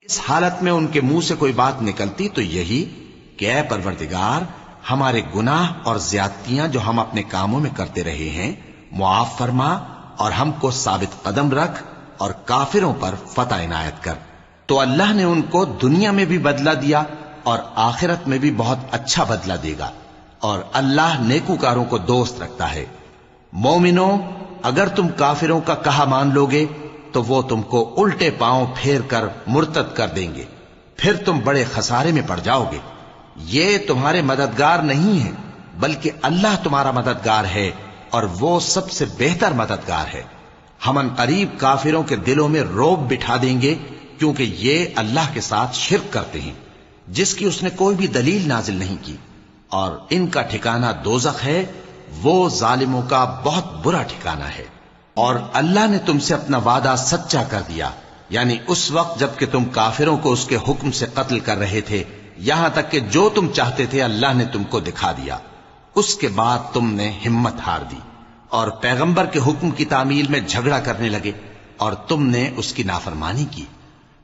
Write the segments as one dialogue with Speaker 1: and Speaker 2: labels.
Speaker 1: اس حالت میں ان کے منہ سے کوئی بات نکلتی تو یہی کہ اے پروردگار، ہمارے گناہ اور زیادتیاں جو ہم اپنے کاموں میں کرتے رہے ہیں معاف فرما، اور ہم کو ثابت قدم رکھ اور کافروں پر فتح عنایت کر۔ تو اللہ نے ان کو دنیا میں بھی بدلہ دیا اور آخرت میں بھی بہت اچھا بدلہ دے گا، اور اللہ نیکوکاروں کو دوست رکھتا ہے۔ مومنو، اگر تم کافروں کا کہا مان لوگے تو وہ تم کو الٹے پاؤں پھیر کر مرتد کر دیں گے، پھر تم بڑے خسارے میں پڑ جاؤ گے۔ یہ تمہارے مددگار نہیں ہیں بلکہ اللہ تمہارا مددگار ہے، اور وہ سب سے بہتر مددگار ہے۔ ہم ان قریب کافروں کے دلوں میں رعب بٹھا دیں گے، کیونکہ یہ اللہ کے ساتھ شرک کرتے ہیں جس کی اس نے کوئی بھی دلیل نازل نہیں کی، اور ان کا ٹھکانہ دوزخ ہے، وہ ظالموں کا بہت برا ٹھکانہ ہے۔ اور اللہ نے تم سے اپنا وعدہ سچا کر دیا، یعنی اس وقت جب کہ تم کافروں کو اس کے حکم سے قتل کر رہے تھے، یہاں تک کہ جو تم چاہتے تھے اللہ نے تم کو دکھا دیا۔ اس کے بعد تم نے ہمت ہار دی اور پیغمبر کے حکم کی تعمیل میں جھگڑا کرنے لگے، اور تم نے اس کی نافرمانی کی۔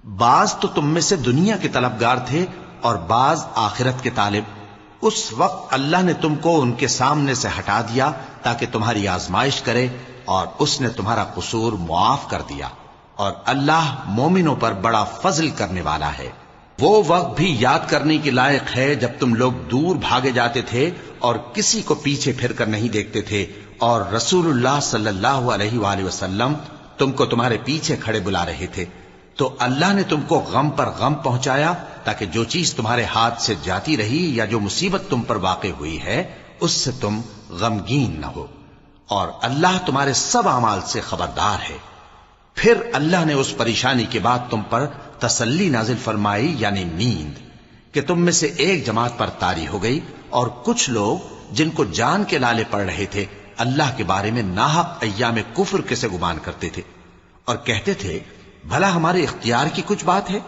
Speaker 1: بعض تو تم میں سے دنیا کے طلبگار تھے اور بعض آخرت کے طالب۔ اس وقت اللہ نے تم کو ان کے سامنے سے ہٹا دیا تاکہ تمہاری آزمائش کرے، اور اس نے تمہارا قصور معاف کر دیا، اور اللہ مومنوں پر بڑا فضل کرنے والا ہے۔ وہ وقت بھی یاد کرنے کے لائق ہے جب تم لوگ دور بھاگے جاتے تھے اور کسی کو پیچھے پھر کر نہیں دیکھتے تھے، اور رسول اللہ صلی اللہ علیہ وآلہ وسلم تم کو تمہارے پیچھے کھڑے بلا رہے تھے، تو اللہ نے تم کو غم پر غم پہنچایا تاکہ جو چیز تمہارے ہاتھ سے جاتی رہی یا جو مصیبت تم پر واقع ہوئی ہے اس سے تم غمگین نہ ہو، اور اللہ تمہارے سب اعمال سے خبردار ہے۔ پھر اللہ نے اس پریشانی کے بعد تم پر تسلی نازل فرمائی، یعنی نیند، کہ تم میں سے ایک جماعت پر طاری ہو گئی، اور کچھ لوگ جن کو جان کے لالے پڑ رہے تھے اللہ کے بارے میں ناحق ایام کفر کے سے گمان کرتے تھے، اور کہتے تھے بھلا ہمارے اختیار کی کچھ بات ہے؟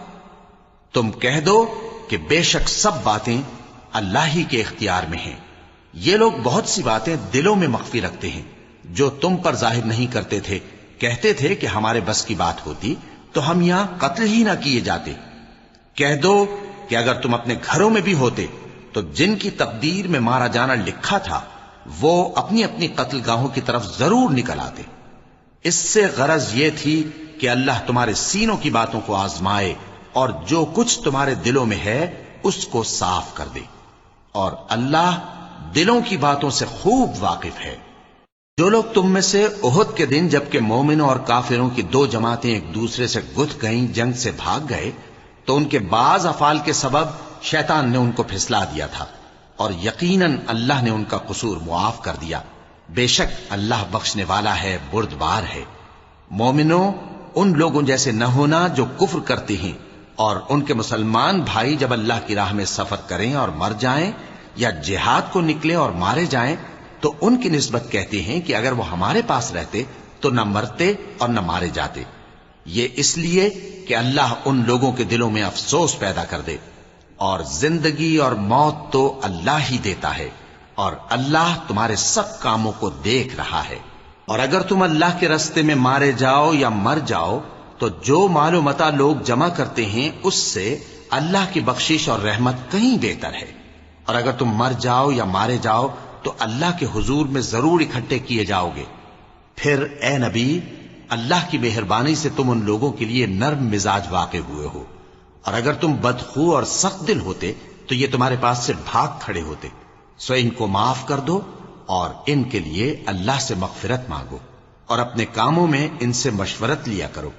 Speaker 1: تم کہہ دو کہ بے شک سب باتیں اللہ ہی کے اختیار میں ہیں۔ یہ لوگ بہت سی باتیں دلوں میں مخفی رکھتے ہیں جو تم پر ظاہر نہیں کرتے تھے۔ کہتے تھے کہ ہمارے بس کی بات ہوتی تو ہم یہاں قتل ہی نہ کیے جاتے۔ کہہ دو کہ اگر تم اپنے گھروں میں بھی ہوتے تو جن کی تقدیر میں مارا جانا لکھا تھا وہ اپنی اپنی قتل گاہوں کی طرف ضرور نکل آتے۔ اس سے غرض یہ تھی کہ اللہ تمہارے سینوں کی باتوں کو آزمائے اور جو کچھ تمہارے دلوں میں ہے اس کو صاف کر دے، اور اللہ دلوں کی باتوں سے خوب واقف ہے۔ جو لوگ تم میں سے احد کے دن جبکہ مومنوں اور کافروں کی دو جماعتیں ایک دوسرے سے گتھ گئیں جنگ سے بھاگ گئے تو ان کے بعض افعال کے سبب شیطان نے ان کو پھسلا دیا تھا، اور یقیناً اللہ نے ان کا قصور معاف کر دیا۔ بے شک اللہ بخشنے والا ہے، بردبار ہے۔ مومنوں، ان لوگوں جیسے نہ ہونا جو کفر کرتے ہیں، اور ان کے مسلمان بھائی جب اللہ کی راہ میں سفر کریں اور مر جائیں یا جہاد کو نکلیں اور مارے جائیں تو ان کی نسبت کہتے ہیں کہ اگر وہ ہمارے پاس رہتے تو نہ مرتے اور نہ مارے جاتے۔ یہ اس لیے کہ اللہ ان لوگوں کے دلوں میں افسوس پیدا کر دے، اور زندگی اور موت تو اللہ ہی دیتا ہے، اور اللہ تمہارے سب کاموں کو دیکھ رہا ہے۔ اور اگر تم اللہ کے راستے میں مارے جاؤ یا مر جاؤ تو جو مال و متاع لوگ جمع کرتے ہیں اس سے اللہ کی بخشش اور رحمت کہیں بہتر ہے، اور اگر تم مر جاؤ یا مارے جاؤ تو اللہ کے حضور میں ضرور اکٹھے کیے جاؤ گے۔ پھر اے نبی، اللہ کی مہربانی سے تم ان لوگوں کے لیے نرم مزاج واقع ہوئے ہو، اور اگر تم بدخو اور سخت دل ہوتے تو یہ تمہارے پاس سے بھاگ کھڑے ہوتے۔ سو ان کو معاف کر دو اور ان کے لیے اللہ سے مغفرت مانگو، اور اپنے کاموں میں ان سے مشورت لیا کرو،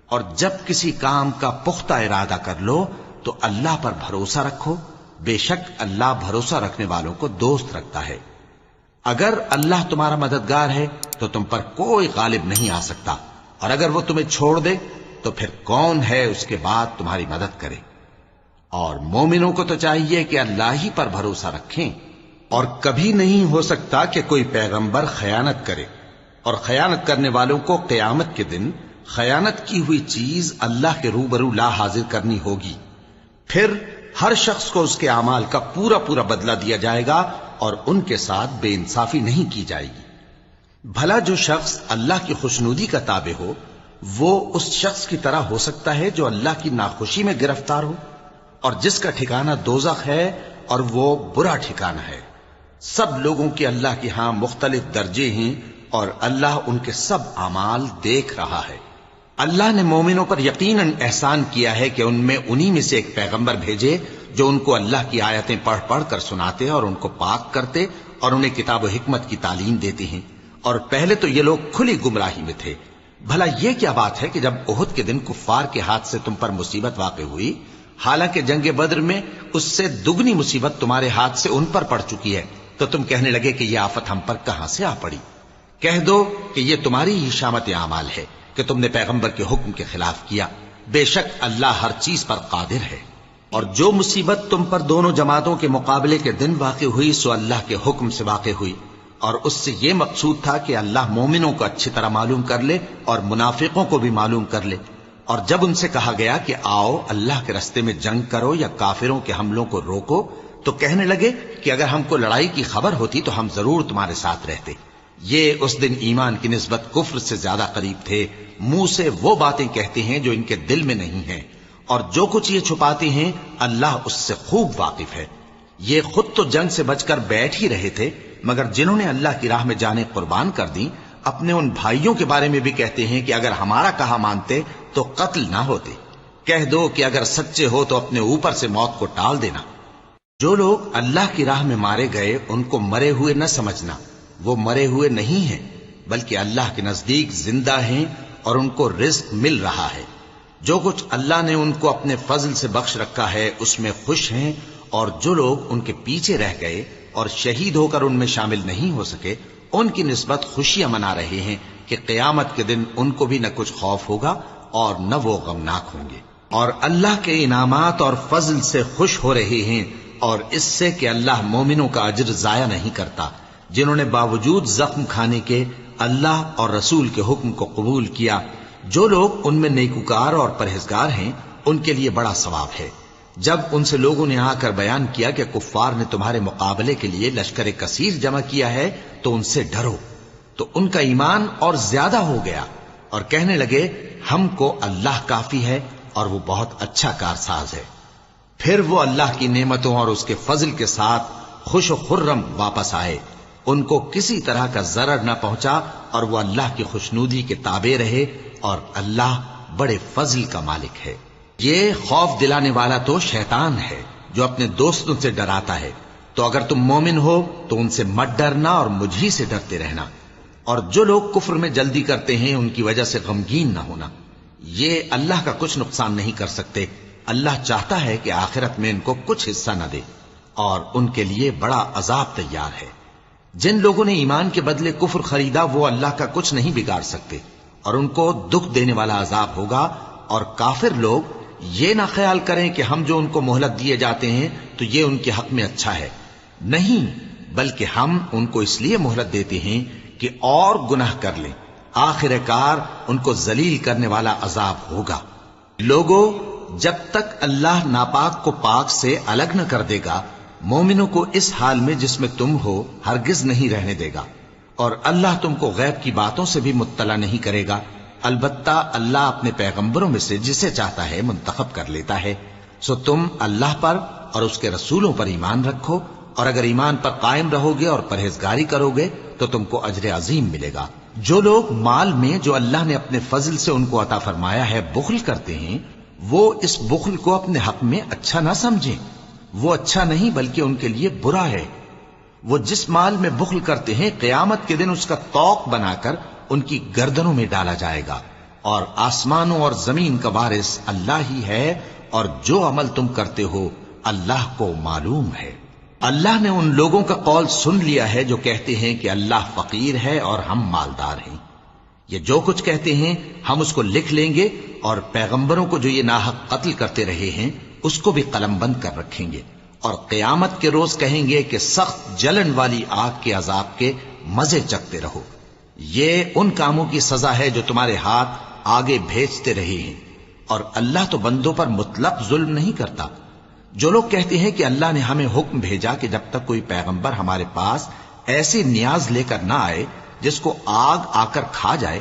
Speaker 1: اور جب کسی کام کا پختہ ارادہ کر لو تو اللہ پر بھروسہ رکھو، بے شک اللہ بھروسہ رکھنے والوں کو دوست رکھتا ہے۔ اگر اللہ تمہارا مددگار ہے تو تم پر کوئی غالب نہیں آ سکتا، اور اگر وہ تمہیں چھوڑ دے تو پھر کون ہے اس کے بعد تمہاری مدد کرے؟ اور مومنوں کو تو چاہیے کہ اللہ ہی پر بھروسہ رکھیں، اور کبھی نہیں ہو سکتا کہ کوئی پیغمبر خیانت کرے، اور خیانت کرنے والوں کو قیامت کے دن خیانت کی ہوئی چیز اللہ کے روبرو لا حاضر کرنی ہوگی۔ پھر ہر شخص کو اس کے اعمال کا پورا پورا بدلہ دیا جائے گا، اور ان کے ساتھ بے انصافی نہیں کی جائے گی۔ بھلا جو شخص اللہ کی خوشنودی کا تابع ہو وہ اس شخص کی طرح ہو سکتا ہے جو اللہ کی ناخوشی میں گرفتار ہو اور جس کا ٹھکانہ دوزخ ہے اور وہ برا ٹھکانہ ہے۔ سب لوگوں کے اللہ کے ہاں مختلف درجے ہیں اور اللہ ان کے سب اعمال دیکھ رہا ہے۔ اللہ نے مومنوں پر یقیناً احسان کیا ہے کہ ان میں انہی میں سے ایک پیغمبر بھیجے جو ان کو اللہ کی آیتیں پڑھ پڑھ کر سناتے اور ان کو پاک کرتے اور انہیں کتاب و حکمت کی تعلیم دیتے ہیں، اور پہلے تو یہ لوگ کھلی گمراہی میں تھے۔ بھلا یہ کیا بات ہے کہ جب احد کے دن کفار کے ہاتھ سے تم پر مصیبت واقع ہوئی، حالانکہ جنگ بدر میں اس سے دگنی مصیبت تمہارے ہاتھ سے ان پر پڑ چکی ہے، تو تم کہنے لگے کہ یہ آفت ہم پر کہاں سے آ پڑی؟ کہہ دو کہ یہ تمہاری ہی شامت اعمال ہے کہ تم نے پیغمبر کے حکم کے خلاف کیا، بے شک اللہ ہر چیز پر قادر ہے۔ اور جو مصیبت تم پر دونوں جماعتوں کے مقابلے کے دن واقع ہوئی سو اللہ کے حکم سے واقع ہوئی، اور اس سے یہ مقصود تھا کہ اللہ مومنوں کو اچھی طرح معلوم کر لے اور منافقوں کو بھی معلوم کر لے۔ اور جب ان سے کہا گیا کہ آؤ اللہ کے رستے میں جنگ کرو یا کافروں کے حملوں کو روکو، تو کہنے لگے کہ اگر ہم کو لڑائی کی خبر ہوتی تو ہم ضرور تمہارے ساتھ رہتے۔ یہ اس دن ایمان کی نسبت کفر سے زیادہ قریب تھے، منہ سے وہ باتیں کہتے ہیں جو ان کے دل میں نہیں ہیں، اور جو کچھ یہ چھپاتے ہیں اللہ اس سے خوب واقف ہے۔ یہ خود تو جنگ سے بچ کر بیٹھ ہی رہے تھے، مگر جنہوں نے اللہ کی راہ میں جانیں قربان کر دیں، اپنے ان بھائیوں کے بارے میں بھی کہتے ہیں کہ اگر ہمارا کہا مانتے تو قتل نہ ہوتے۔ کہہ دو کہ اگر سچے ہو تو اپنے اوپر سے موت کو ٹال دینا۔ جو لوگ اللہ کی راہ میں مارے گئے ان کو مرے ہوئے نہ سمجھنا، وہ مرے ہوئے نہیں ہیں بلکہ اللہ کے نزدیک زندہ ہیں اور ان کو رزق مل رہا ہے۔ جو کچھ اللہ نے ان کو اپنے فضل سے بخش رکھا ہے اس میں خوش ہیں، اور جو لوگ ان کے پیچھے رہ گئے اور شہید ہو کر ان میں شامل نہیں ہو سکے ان کی نسبت خوشیاں منا رہے ہیں کہ قیامت کے دن ان کو بھی نہ کچھ خوف ہوگا اور نہ وہ غمناک ہوں گے، اور اللہ کے انعامات اور فضل سے خوش ہو رہے ہیں، اور اس سے کہ اللہ مومنوں کا اجر ضائع نہیں کرتا جنہوں نے باوجود زخم کھانے کے اللہ اور رسول کے حکم کو قبول کیا۔ جو لوگ ان میں نیکوکار اور پرہیزگار ہیں ان کے لیے بڑا ثواب ہے۔ جب ان سے لوگوں نے آ کر بیان کیا کہ کفار نے تمہارے مقابلے کے لیے لشکر کثیر جمع کیا ہے تو ان سے ڈرو، تو ان کا ایمان اور زیادہ ہو گیا اور کہنے لگے ہم کو اللہ کافی ہے اور وہ بہت اچھا کارساز ہے۔ پھر وہ اللہ کی نعمتوں اور اس کے فضل کے ساتھ خوش و خرم واپس آئے، ان کو کسی طرح کا ضرر نہ پہنچا اور وہ اللہ کی خوشنودی کے تابع رہے، اور اللہ بڑے فضل کا مالک ہے۔ یہ خوف دلانے والا تو شیطان ہے جو اپنے دوستوں سے ڈراتا ہے، تو اگر تم مومن ہو تو ان سے مت ڈرنا اور مجھ ہی سے ڈرتے رہنا، اور جو لوگ کفر میں جلدی کرتے ہیں ان کی وجہ سے غمگین نہ ہونا، یہ اللہ کا کچھ نقصان نہیں کر سکتے۔ اللہ چاہتا ہے کہ آخرت میں ان کو کچھ حصہ نہ دے اور ان کے لیے بڑا عذاب تیار ہے۔ جن لوگوں نے ایمان کے بدلے کفر خریدا وہ اللہ کا کچھ نہیں بگاڑ سکتے، اور ان کو دکھ دینے والا عذاب ہوگا۔ اور کافر لوگ یہ نہ خیال کریں کہ ہم جو ان کو مہلت دیے جاتے ہیں تو یہ ان کے حق میں اچھا ہے، نہیں، بلکہ ہم ان کو اس لیے مہلت دیتے ہیں کہ اور گناہ کر لیں، آخر کار ان کو ذلیل کرنے والا عذاب ہوگا۔ لوگوں، جب تک اللہ ناپاک کو پاک سے الگ نہ کر دے گا مومنوں کو اس حال میں جس میں تم ہو ہرگز نہیں رہنے دے گا، اور اللہ تم کو غیب کی باتوں سے بھی مطلع نہیں کرے گا، البتہ اللہ اپنے پیغمبروں میں سے جسے چاہتا ہے منتخب کر لیتا ہے۔ سو تم اللہ پر اور اس کے رسولوں پر ایمان رکھو، اور اگر ایمان پر قائم رہو گے اور پرہیزگاری کرو گے تو تم کو اجر عظیم ملے گا۔ جو لوگ مال میں جو اللہ نے اپنے فضل سے ان کو عطا فرمایا ہے بخل کرتے ہیں، وہ اس بخل کو اپنے حق میں اچھا نہ سمجھیں، وہ اچھا نہیں بلکہ ان کے لیے برا ہے۔ وہ جس مال میں بخل کرتے ہیں قیامت کے دن اس کا طوق بنا کر ان کی گردنوں میں ڈالا جائے گا، اور آسمانوں اور زمین کا وارث اللہ ہی ہے، اور جو عمل تم کرتے ہو اللہ کو معلوم ہے۔ اللہ نے ان لوگوں کا قول سن لیا ہے جو کہتے ہیں کہ اللہ فقیر ہے اور ہم مالدار ہیں۔ یہ جو کچھ کہتے ہیں ہم اس کو لکھ لیں گے، اور پیغمبروں کو جو یہ ناحق قتل کرتے رہے ہیں اس کو بھی قلم بند کر رکھیں گے، اور قیامت کے روز کہیں گے کہ سخت جلن والی آگ کے عذاب کے مزے چکتے رہو۔ یہ ان کاموں کی سزا ہے جو تمہارے ہاتھ آگے بھیجتے رہے ہیں، اور اللہ تو بندوں پر مطلق ظلم نہیں کرتا۔ جو لوگ کہتے ہیں کہ اللہ نے ہمیں حکم بھیجا کہ جب تک کوئی پیغمبر ہمارے پاس ایسی نیاز لے کر نہ آئے جس کو آگ آ کر کھا جائے